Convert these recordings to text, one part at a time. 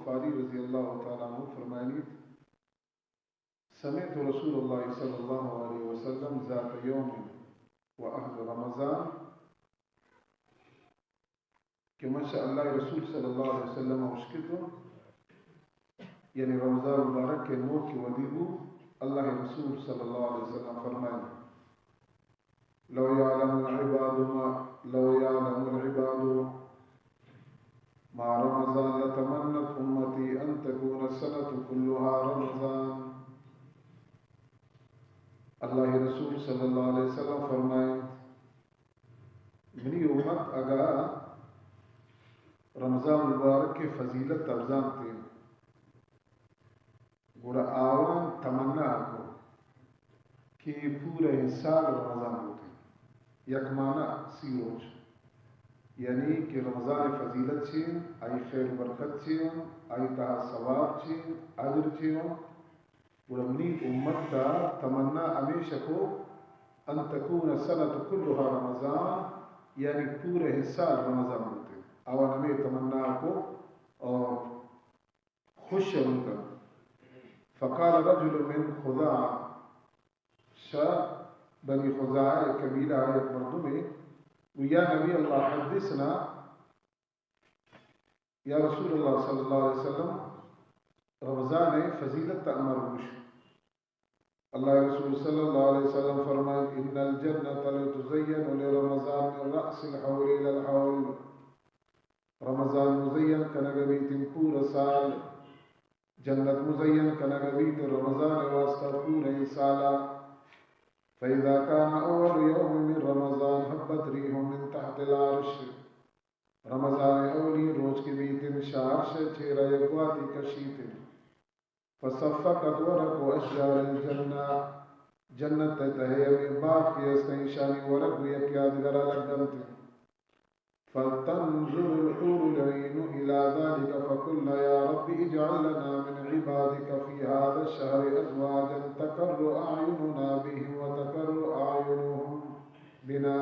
غفاری رضی اللہ تعالیٰ عنہ فرمائنی سمعت رسول اللہ صلی اللہ علیہ وسلم ذات یوم و اہل رمضان کہ ماشاء اللہ رسول صلی اللہ علیہ وسلم اشکتو یعنی رمضان مبارک کے نور کی ودیبو اللہ رسول صلی اللہ علیہ وسلم فرمائیں لو يعلم العباد مع رمضان لتمنت امتی ان تكون السنة كلها رمضان. اللہ رسول صلی اللہ علیہ وسلم فرمائیں منی امت اگر رمضان مبارک کے فضیلت افزان تھے گوڑا آوان تمنا کو کہ پورے سال رمضان ہوتے یک معنی سی روز یعنی کہ رمضان فضیلت چھین آئی خیر برکت چھین آئی تہا ثواب چھین اجر چھین گوڑا منی امت کا تمنا ہمیشہ کو ان تکون السنة كلها رمضان یعنی پورے سال رمضان ہوتے آوان ہمیں تمنا کو اور خوش ان کا. فقال رجل من خزاعة شاب بني خزاعة قبيلة آية مردمي ويا نبي الله حدثنا يا رسول الله صلى الله عليه وسلم رمضان فضيلة تأمر بش الله رسول صلى الله عليه وسلم فرمائے إن الجنة لتزين لرمضان من رأس الحول إلى الحول رمضان مزين كنغبي تنكور سال جنت مزین کنگبیت رمضان واسطہ پورے سالا فإذا كان أول يوم من رمضان هبت ريح من تحت العرش رمضان اولی روز کی بیت شارش چیرہ یقواتی کشیت فصفقت ورق اشجار الجنہ جنت تہیم باغ کی استنشانی ورق یکیادگرہ لگنتی فلتنظر الحور العين إلى ذلك فقلنا يا رب اجعل لنا من عبادك في هذا الشهر أزواجا تقر أعيننا بهم وتقر أعينهم بنا.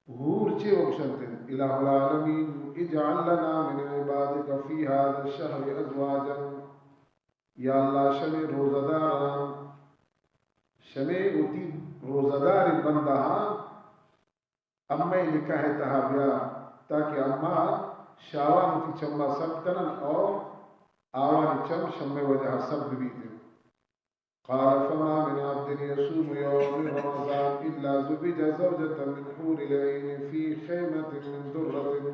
حور چه وقشنتن إله العالمين اجعل لنا من عبادك في هذا الشهر أزواجا یا اللہ شمع روزداران شمع اتی روزدار بندہان امی نکاح تہابیا تاکہ اما شاوان کی چمبا سب کنن اور آوان چم شمع وجہ سب بیتے. قال فما من عبد يصوم يوم رمضان إلا زوج زوجة من حور العين في خيمة من درة.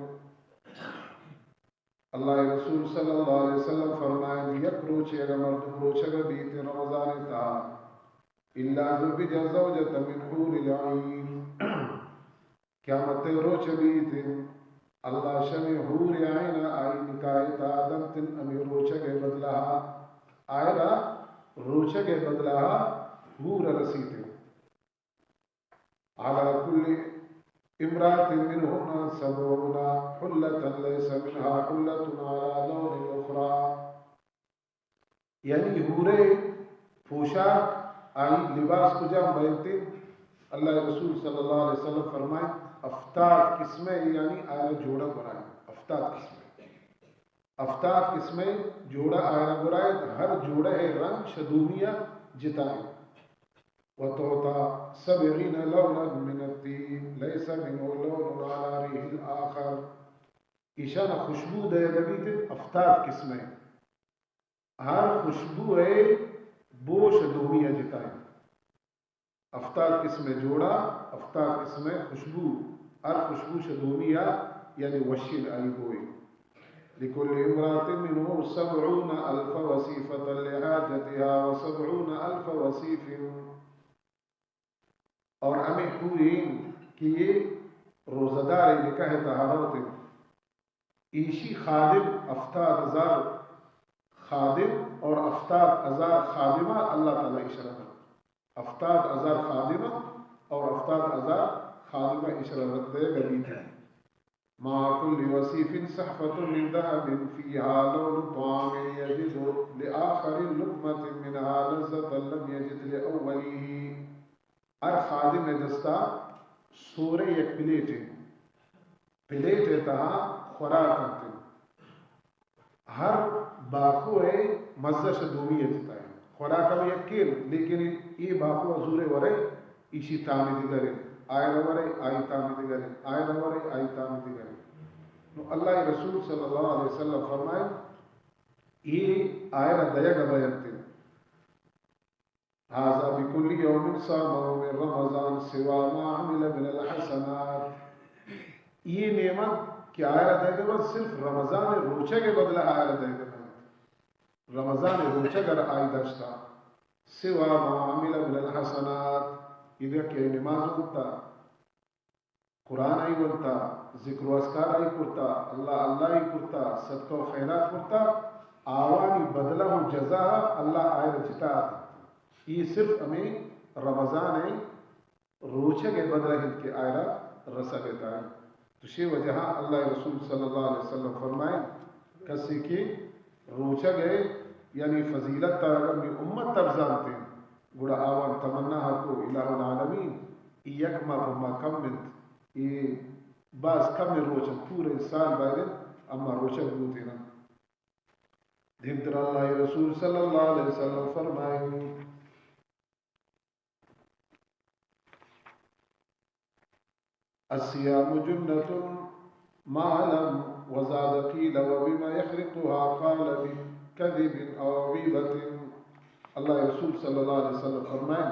اللہ رسول صلی اللہ علیہ وسلم فرمائیں یک روچے اگر مردم روچے اگر بیت رمضان تا إلا زوج زوجة من حور العين قیامت روچ بیت اللہ شمی حور عین آئی نکایت آدم تن امی روچ کے بدلہا آئیرا روچ کے بدلہا حور رسیت على كل امرات منهن 70 حلة ليس منها حلة على لون الأخرى. یعنی حورے پوشاک آئی لباس کجا بیلتے اللہ رسول صلی اللہ علیہ وسلم فرمائیں افتاد قسمیں یعنی آئرہ جوڑا برائے افتاد قسمیں جوڑا آئرہ برائے ہر جوڑا ہے رنگ شدومیہ جتائیں وَتُعْطَى 70 لَوْنًا مِنَ الطِّيبِ لَيْسَ مِنْهُ لَوْنٌ عَلَى رِيحِ الْآخَرِ. اشارہ خوشبو دے لگی تھے افتاد قسمیں ہر خوشبو ہے بو شدومیہ جتائیں افتاد قسم جوڑا افتاد قسم خوشبو ہر خوشبو شدومیہ یعنی وشین آئی ہوئی. لكل امرأة منهم 70,000 وصيفة لحاجتها و70,000 وصيف. اور ہمیں حورین کی یہ روزدار نکاح طہارت ایشی خادم 70,000 خادم اور 70,000 خادمہ اللہ تعالیٰ اشارہ 70,000 خادمہ اور 70,000 خادمہ اشارہ دے گی تھے. مع كل وصيف صحفة من ذهب فيها لون طعام يجد لآخر لقمة منها لذة لم يجد لأوله. ہر خادم نے دستا سورے یک پلیٹ تہا خوراک کرتے ہر باخو ہے مزش دومی اجتا ہے خوراک ہم یکیل لیکن یہ باخو حضور ورے ایشی تامی دیگرے آئے ورے آئی تامی دیگرے آئے ورے آئی تامی دیگرے نو اللہ رسول صلی اللہ علیہ وسلم فرمائے یہ آئے دیا گا بیانتے هذا بكل يوم صامه من رمضان سوى ما عمل من الحسنات یہ نعمت کہ آئے دے دے بس صرف رمضان روچے کے بدلہ آئے دے دے رمضان روچے گر آئی دشتا سوا ما عمل من الحسنات یہ کہ نماز ہوتا قرآن آئی بنتا ذکر و اذکار آئی کرتا اللہ اللہ ہی کرتا صدقہ و خیرات کرتا آوانی بدلہ و جزا اللہ آئے جتا یہ صرف ہمیں رمضان ہے روچے کے بدلہ ہند کے آئے رسا دیتا ہے تو شی وجہ اللہ رسول صلی اللہ علیہ وسلم فرمائیں کسی کی روچہ گئے یعنی فضیلت ترغم امت ترزانتے ہیں گوڑا آوان تمنا کو الہ العالمین یک ما بما کم منت یہ بعض کم روچہ پورے سال بائدن اما روچہ بوتے نا دھمتر اللہ رسول صلی اللہ علیہ وسلم فرمائیں الصيام جنة ما لم وزاد قيل وبما يخرقها قال بكذب أو غيبة اللہ رسول صلی اللہ علیہ وسلم فرمائیں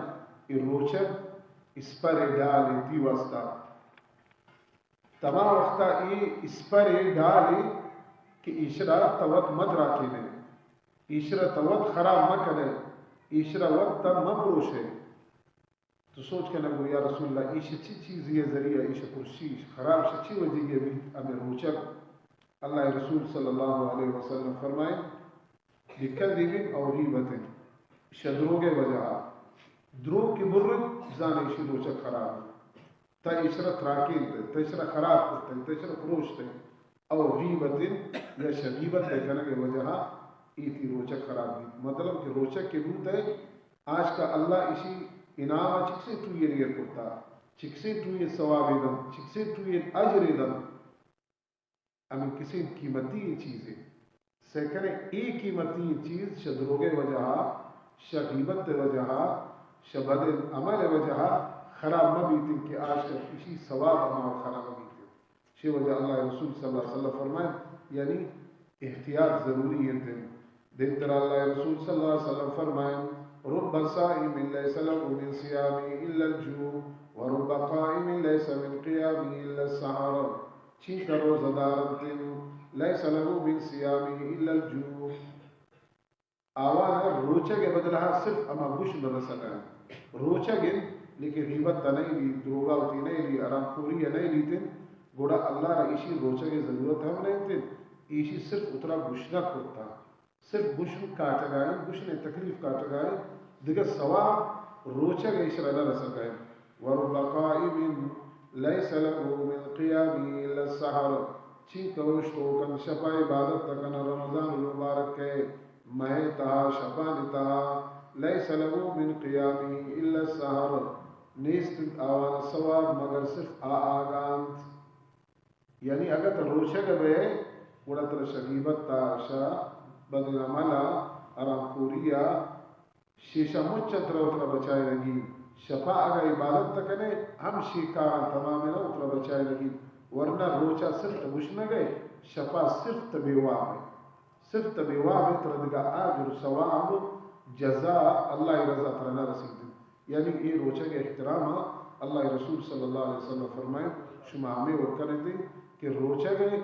یہ روچک اس پر ڈالے دی واسطہ تمام وقتا یہ اس پر ڈالے کہ عشرہ توت مت راکے نے عشرہ توت خراب مکنے عشرہ وقت مبروش ہے تو سوچ کے نگو یا رسول اللہ ایش اچھی چیز یہ ذریعہ ایش پرشیش خراب شچی وجہ یہ بھی ہمیں روچک اللہ رسول صلی اللہ علیہ وسلم فرمائیں بکذب اور غیبت شدروگ وجہ دروگ کی برد زان ایش روچک خراب تا عشرت راکین تے تا عشرت خراب تے تا عشرت روش تے اور غیبت یا شغیبت تے کنگے وجہ ایتی روچک خراب بھی مطلب کہ روچک کے بود ہے آج کا اللہ اسی انعام چکسے تو یہ ریر کرتا چکسے تو یہ ثواب دم چکسے تو یہ اجر دم ہمیں کسی قیمتی چیز ہے سیکرے ایک قیمتی چیز شدروگے وجہ شغیبت وجہ شبد عمل وجہ خراب مبیتی کہ آج کا کسی ثواب ہمارا خراب مبیتی شی وجہ اللہ رسول صلی اللہ علیہ وسلم فرمائے یعنی احتیاط ضروری ہے دن تر اللہ رسول صلی اللہ علیہ وسلم فرمائے رب صائم ليس له من صيامه إلا الجوع ورب قائم ليس من قيامه إلا السهر چیک روزہ دارت ليس له من صيامه إلا الجوع آوانا روچہ کے بدلہ صرف اما گوش نرسل ہے روچہ گن لیکن غیبت نہیں لی دروگاوتی نہیں لی آرام خوری نہیں لی تن گوڑا اللہ را ایشی روچہ کے ضرورت ہم نہیں تن ایشی صرف اترا گوشنک ہوتا صرف گوشن کاٹ گائیں گوشن تکلیف کاٹ گائیں دیگر ثواب روچہ کے اشرا نہ رسل گئے ورب قائم لیس له من قیامی الا السحر چی کوشتو کن شپا عبادت تکن رمضان المبارک کے مہے تہا شپانی تہا لیس له من قیامی الا السحر نیست آوان ثواب مگر صرف آگانت یعنی اگر روچہ کے بے وڑا تر شغیبت تا شا بدل عملہ آرام پوریا شیشہ مچت رو اترا بچائے لگی شفا اگر عبادت تکنے ہم شیکاران تمامی نہ اترا بچائے لگی ورنہ روچہ صرف تبوش نہ گئے شفا صرف تبیواہ ہے صرف تبیواہ ہے تردگا آجر ثواب جزا اللہ رضا ترنا رسید یعنی یہ روچہ کے احترام اللہ رسول صلی اللہ علیہ وسلم فرمائے شما ہمیں وہ کرنے تھے کہ روچہ گئے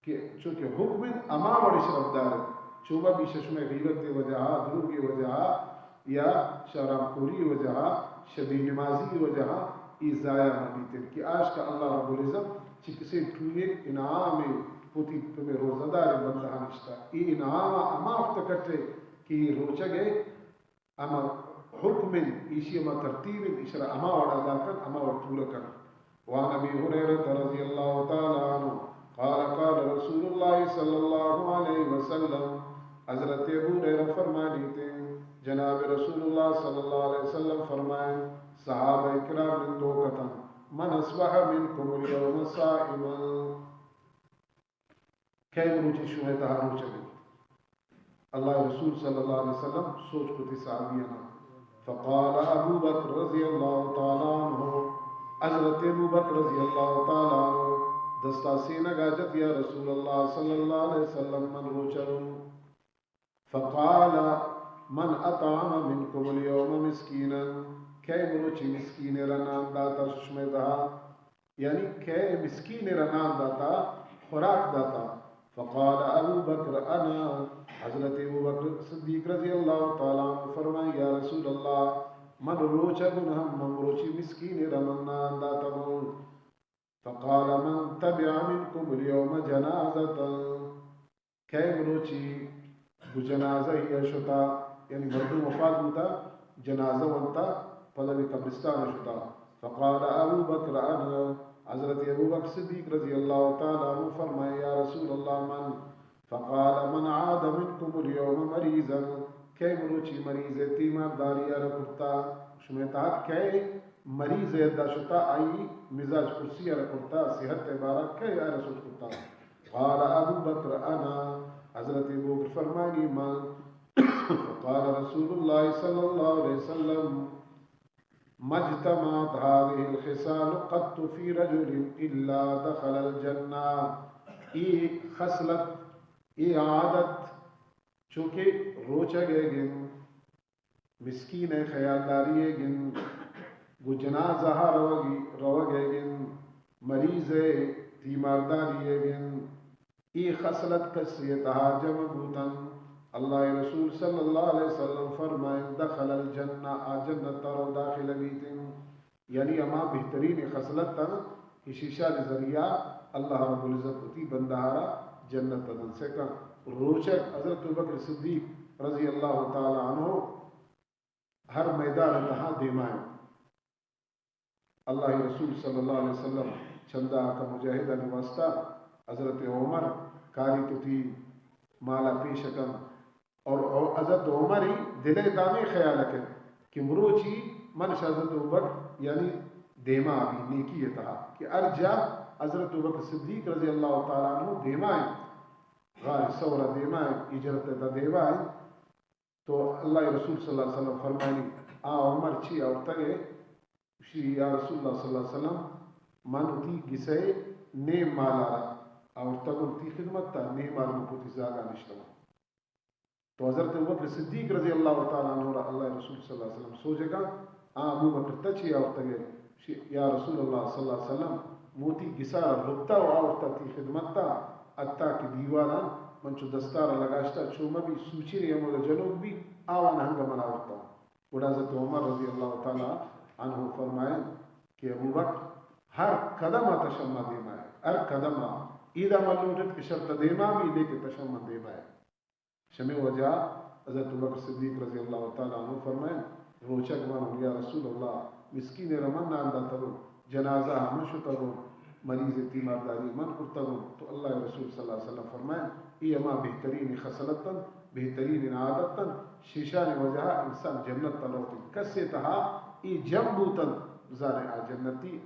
کہ چونکہ حکم اما بڑی شرف دار ہے چوبہ بھی ششم غیبت وجہ دروغ کی وجہ یا شرام خوری وجہ شبی نمازی وجہ ایزایا مانیتے کہ آج کا اللہ رب العزت چکسے ٹھوئے انعام پوتی تمہیں روزہ دار بندہ ہمشتا یہ انعام اما افتکتے کہ یہ روچہ گئے اما حکم ایشی اما ترتیب اشرا اما وڑا ذاکر اما وڑا کر وعن ابی حریرہ رضی اللہ تعالی عنہ قال قال رسول اللہ صلی اللہ علیہ وسلم حضرت ابو ہریرہ فرماتے تھے جناب رسول اللہ صلی اللہ علیہ وسلم فرمائے صحابہ اکرام نے دو کہا من اصبح منکم اليوم صائما کئی مروچی شوئے تہارو چلی اللہ رسول صلی اللہ علیہ وسلم سوچ کو تھی صحابینا فقال ابو بکر رضی اللہ تعالیٰ عنہ حضرت ابو بکر رضی اللہ تعالیٰ عنہ دستا سینہ گاجت یا رسول اللہ صلی اللہ علیہ وسلم من روچرو فقال من اطعم منکم اليوم مسکینا کئی مروچی مسکین رنان داتا ششمے دہا یعنی کئی مسکین رنان داتا خوراک داتا فقال ابو بکر انا حضرت ابو بکر صدیق رضی اللہ تعالیٰ عنہ فرمائے یا رسول اللہ من روچگن ہم روچی مسکین رمنان داتگن فقال من تبع منکم اليوم جنازتا کئی روچی جنازہ ہی شتا یعنی مردم وفات ہوتا جنازہ ونتا پدوی قبرستان شتا فقال ابو بکر انا حضرت ابو بکر صدیق رضی اللہ تعالیٰ عنہ فرمائے یا رسول اللہ من فقال من عاد منکم اليوم مریضا کئی مروچی مریض تیمار داری رکھتا شمیتا کئی مریض داشتا آئی مزاج کرسی رکھتا صحت عبارہ کئی رسول کرتا قال ابو بکر انا حضرت ابو بکر فرمانی من قال رسول اللہ صلی اللہ علیہ وسلم مجتمعت هذه الخصال قط في رجل الا دخل الجنہ ای خصلت ای عادت چونکہ روچہ گئے گن مسکین خیالداری گن گو جنازہ رو گئے گن مریض تیمارداری گن ای خصلت کسیتہا جمع بوتن اللہ رسول صلی اللہ علیہ وسلم فرمائے دخل الجنہ جنت ترو داخل بیتن یعنی اما بہترین خصلت تن شیشہ ذریعہ اللہ رب العزت ہوتی بندہارا جنت تدن سے کا روچک حضرت بکر صدیق رضی اللہ تعالی عنہ ہر میدان تہا دیمائیں اللہ رسول صلی اللہ علیہ وسلم چندہ کا مجاہدہ نواستا حضرت عمر کاری تو تھی مالا پیشکم اور حضرت عمر ہی دل دامی خیال ہے کہ مروچی من حضرت بکر یعنی دیما بھی نیکی یہ تھا کہ ارجا حضرت بکر صدیق رضی اللہ تعالیٰ عنہ دیما ہے غار سورہ دیما ہے اجرت دا دیما ہے تو اللہ رسول صلی اللہ علیہ وسلم فرمائنی عمر چی اور تگے یا رسول اللہ صلی اللہ علیہ وسلم من تی گسے نیم مالا اور تگل تی خدمت تا نیم مالا مکوتی زاگا نشتما تو حضرت ابو بکر صدیق رضی اللہ تعالیٰ عنہ اللہ رسول صلی اللہ علیہ وسلم سوچے گا ابو بکر تچی آورتا گئے یا رسول اللہ صلی اللہ علیہ وسلم موتی گسارا رکتا و آورتا تی خدمت تا اتا کی دیوانا منچو دستارا لگاشتا چوما بھی سوچی رہی ہمارا جنوب بھی آوان ہنگا منا آورتا وڑا حضرت عمر رضی اللہ تعالیٰ عنہ فرمائے کہ ابو بکر ہر قدم تشمع دیما ہے ہر قدم ایدہ ملوٹت کی شرط دیما بھی لے کے تشمع دیما ہے شمی وجہ حضرت بکر صدیق رضی اللہ تعالیٰ عنہ فرمائیں روچک مانو یا رسول اللہ مسکین رمن ناندہ ترو جنازہ ہمیں شترو مریض تیمارداری من کرترو تو اللہ رسول صلی اللہ علیہ وسلم فرمائیں ای اما بہترین خصلتاً بہترین عادتاً شیشان وجہ انسان جنت تروتی کسی تہا ای جنبوتاً زارے آ جنتی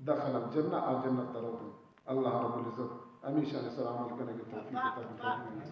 دخل الجنہ آ جنت تروتی اللہ رب العزت ہمیشہ نے سلام علیکم کے توفیق عطا فرمائے